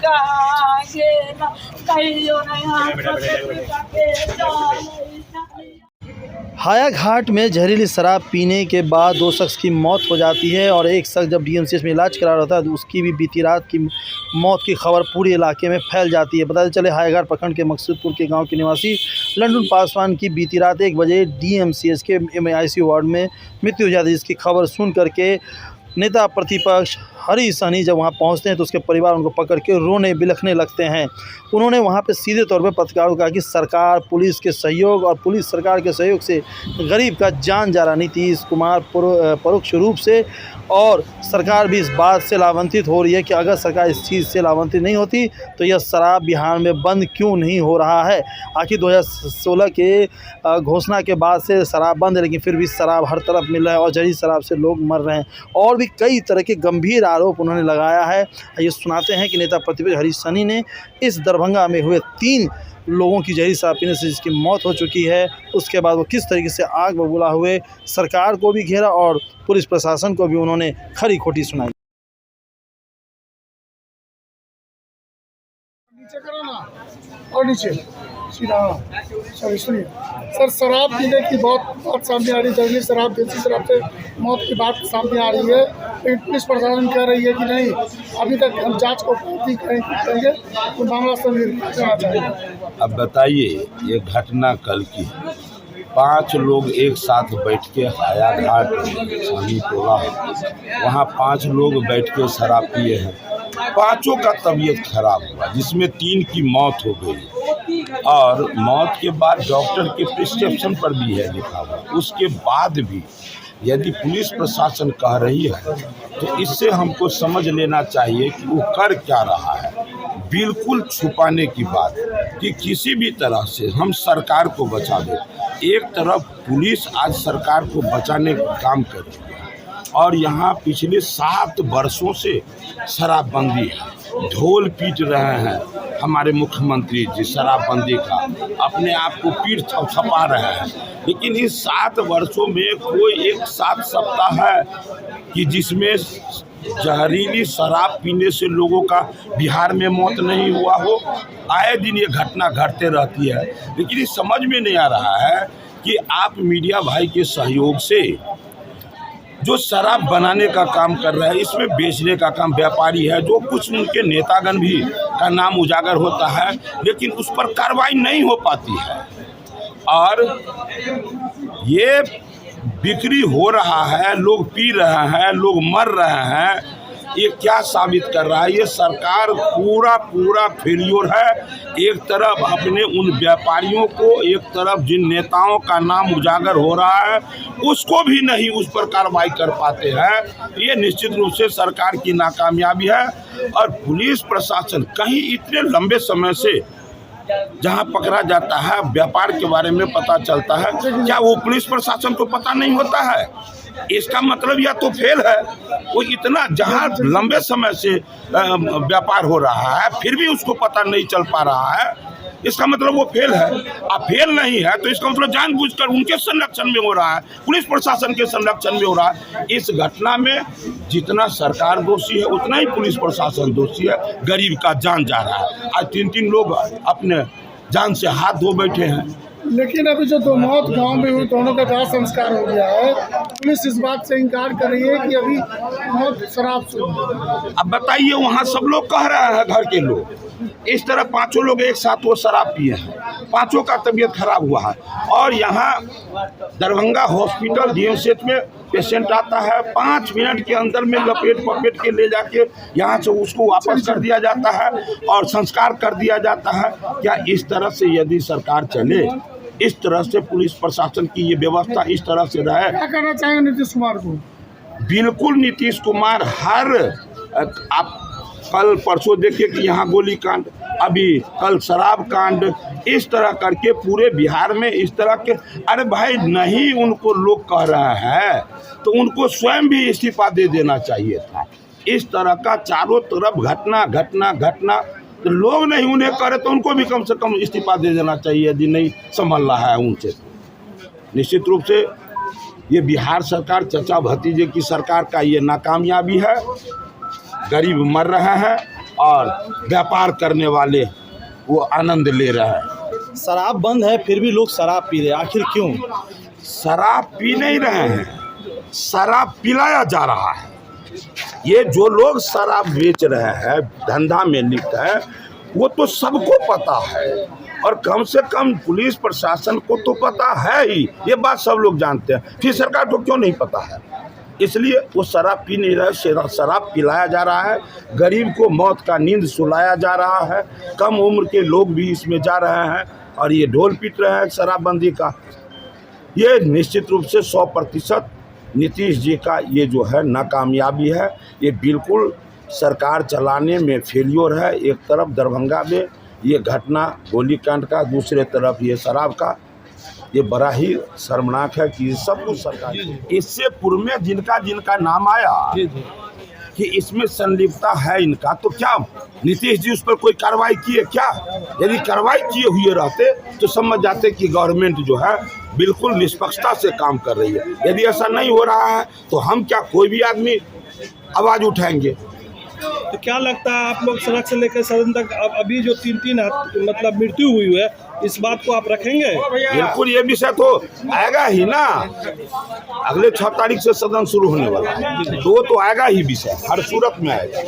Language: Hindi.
कहाँ गेला कहियो नहीं हाया घाट में जहरीली शराब पीने के बाद 2 शख्स की मौत हो जाती है और एक शख्स जब डीएमसीएच में इलाज करा रहा था तो उसकी भी बीती रात की मौत की खबर पूरे इलाके में फैल जाती है। बताते चले हाया घाट प्रखंड के मकसूदपुर के गांव के निवासी लंडन पासवान की बीती रात 1 बजे डीएमसीएच के ICU वार्ड में मृत्यु हो जाती है, जिसकी खबर सुन करके नेता प्रतिपक्ष हरीश सहनी जब वहां पहुंचते हैं तो उसके परिवार उनको पकड़ के रोने बिलखने लगते हैं। उन्होंने वहां पे सीधे तौर पे पत्रकारों को कहा कि सरकार पुलिस के सहयोग और पुलिस सरकार के सहयोग से गरीब का जान जा रहा। नीतीश कुमार परोक्ष रूप से और सरकार भी इस बात से लाभान्वित हो रही है कि अगर सरकार इस चीज़ से लाभान्वित नहीं होती तो यह शराब बिहार में बंद क्यों नहीं हो रहा है। आखिर 2016 के घोषणा के बाद से शराब बंद है, लेकिन फिर भी शराब हर तरफ मिल रहा है और जहरीली शराब से लोग मर रहे हैं। और भी कई तरह के गंभीर आरोप उन्होंने लगाया है। ये सुनाते हैं कि नेता प्रतिपक्ष हरीश सहनी ने इस दरभंगा में हुए 3 लोगों की जहरीली शराब पीने से जिसकी मौत हो चुकी है, उसके बाद वो किस तरीके से आग बबूला हुए सरकार को भी घेरा और पुलिस प्रशासन को भी उन्होंने खरी खोटी सुनाई। नीचे करो ना और नीचे सीधा सर सुनिए सर, शराब पीने की बहुत बात सामने आ रही है। जहरीली शराब देसी शराब से मौत की बात सामने आ रही है। पुलिस प्रशासन कह रही है कि नहीं, अभी तक हम जांच को करेंगे तो मामला करना चाहिए। अब बताइए, ये घटना कल की 5 लोग एक साथ बैठ के हाया घाट शाही टोला, वहाँ 5 लोग बैठ के शराब पिए हैं। 5 का तबीयत खराब हुआ, जिसमें 3 की मौत हो गई और मौत के बाद डॉक्टर के प्रिस्क्रिप्शन पर भी है लिखा हुआ। उसके बाद भी यदि पुलिस प्रशासन कह रही है तो इससे हमको समझ लेना चाहिए कि वो कर क्या रहा है। बिल्कुल छुपाने की बात कि किसी भी तरह से हम सरकार को बचा दें। एक तरफ पुलिस आज सरकार को बचाने का काम कर रही है और यहाँ पिछले 7 वर्षों से शराबबंदी है। ढोल पीट रहे हैं हमारे मुख्यमंत्री जी शराबबंदी का, अपने आप को पीठ थपथपा रहे हैं। लेकिन इस 7 वर्षों में कोई एक 7 सप्ताह है कि जिसमें जहरीली शराब पीने से लोगों का बिहार में मौत नहीं हुआ हो। आए दिन ये घटना घटते रहती है, लेकिन ये समझ में नहीं आ रहा है कि आप मीडिया भाई के सहयोग से जो शराब बनाने का काम कर रहे हैं, इसमें बेचने का काम व्यापारी है, जो कुछ उनके नेतागण भी का नाम उजागर होता है, लेकिन उस पर कार्रवाई नहीं हो पाती है और ये बिक्री हो रहा है, लोग पी रहे हैं, लोग मर रहे हैं। ये क्या साबित कर रहा है? ये सरकार पूरा फेलियर है। एक तरफ अपने उन व्यापारियों को, एक तरफ जिन नेताओं का नाम उजागर हो रहा है उसको भी नहीं उस पर कार्रवाई कर पाते हैं। ये निश्चित रूप से सरकार की नाकामयाबी है और पुलिस प्रशासन कहीं इतने लंबे समय से जहां पकड़ा जाता है, व्यापार के बारे में पता चलता है, क्या वो पुलिस प्रशासन को पता नहीं होता है? इसका मतलब या तो फेल है। वो इतना जहां लंबे समय से व्यापार हो रहा है फिर भी उसको पता नहीं चल पा रहा है, इसका मतलब वो फेल है। अब फेल नहीं है तो इसका मतलब जानबूझकर उनके संरक्षण में हो रहा है, पुलिस प्रशासन के संरक्षण में हो रहा है। इस घटना में जितना सरकार दोषी है उतना ही पुलिस प्रशासन दोषी है। गरीब का जान जा रहा है। आज 3 लोग अपने जान से हाथ धो बैठे हैं। लेकिन अभी जो 2 मौत गांव में हुई, दोनों का दाह संस्कार हो गया है। पुलिस इस बात से इनकार कर रही है कि अभी मौत शराब से। अब बताइए, वहाँ सब लोग कह रहे हैं, घर के लोग इस तरह 5 लोग एक साथ वो शराब पिए हैं, 5 का तबीयत खराब हुआ है और यहाँ दरभंगा हॉस्पिटल डीएमसीएच में पेशेंट आता है, 5 मिनट के अंदर में लपेट के ले जाके यहाँ से उसको वापस कर दिया जाता है और संस्कार कर दिया जाता है। क्या इस तरह से यदि सरकार चले, इस तरह से पुलिस प्रशासन की ये व्यवस्था इस तरह से रहे? क्या करना चाहेंगे नीतीश कुमार को? बिल्कुल नीतीश कुमार आप कल परसों देखिए कि यहाँ गोली कांड, अभी कल शराब कांड, इस तरह करके पूरे बिहार में इस तरह के। अरे भाई, नहीं उनको लोग कह रहे हैं तो उनको स्वयं भी इस्तीफा दे देना चाहिए था। इस तरह का चारों तरफ घटना तो लोग नहीं उन्हें करे तो उनको भी कम से कम इस्तीफा दे देना चाहिए यदि नहीं संभल रहा है उनसे। निश्चित रूप से ये बिहार सरकार, चचा भतीजे की सरकार का ये नाकामयाबी है। गरीब मर रहे हैं और व्यापार करने वाले वो आनंद ले रहे हैं। शराब बंद है फिर भी लोग शराब पी रहे हैं, आखिर क्यों? शराब पी नहीं रहे हैं, शराब पिलाया जा रहा है। ये जो लोग शराब बेच रहे हैं, धंधा में लिप्त है, वो तो सबको पता है और कम से कम पुलिस प्रशासन को तो पता है ही, ये बात सब लोग जानते हैं। फिर सरकार को क्यों नहीं पता है? इसलिए वो शराब पी नहीं रहे, शराब पिलाया जा रहा है। गरीब को मौत का नींद सुलाया जा रहा है। कम उम्र के लोग भी इसमें जा रहे हैं और ये ढोल पीट रहे हैं शराबबंदी का। ये निश्चित रूप से 100% नीतीश जी का ये जो है नाकामयाबी है। ये बिल्कुल सरकार चलाने में फेलियर है। एक तरफ दरभंगा में ये घटना गोलीकांड का, दूसरे तरफ ये शराब का, ये बड़ा ही शर्मनाक है कि सब कुछ सरकार। इससे पूर्व में जिनका नाम आया कि इसमें संलिप्तता है इनका, तो क्या नीतीश जी उस पर कोई कार्रवाई किए क्या? यदि कार्रवाई किए हुए रहते तो समझ जाते कि गवर्नमेंट जो है बिल्कुल निष्पक्षता से काम कर रही है। यदि ऐसा नहीं हो रहा है तो हम क्या, कोई भी आदमी आवाज़ उठाएंगे। तो क्या लगता है आप लोग सड़क से लेकर सदन तक अब अभी जो 3 मतलब मृत्यु हुई है, इस बात को आप रखेंगे? बिल्कुल, ये विषय तो आएगा ही ना। अगले 6 तारीख से सदन शुरू होने वाला है, तो आएगा ही विषय, हर सूरत में आएगा।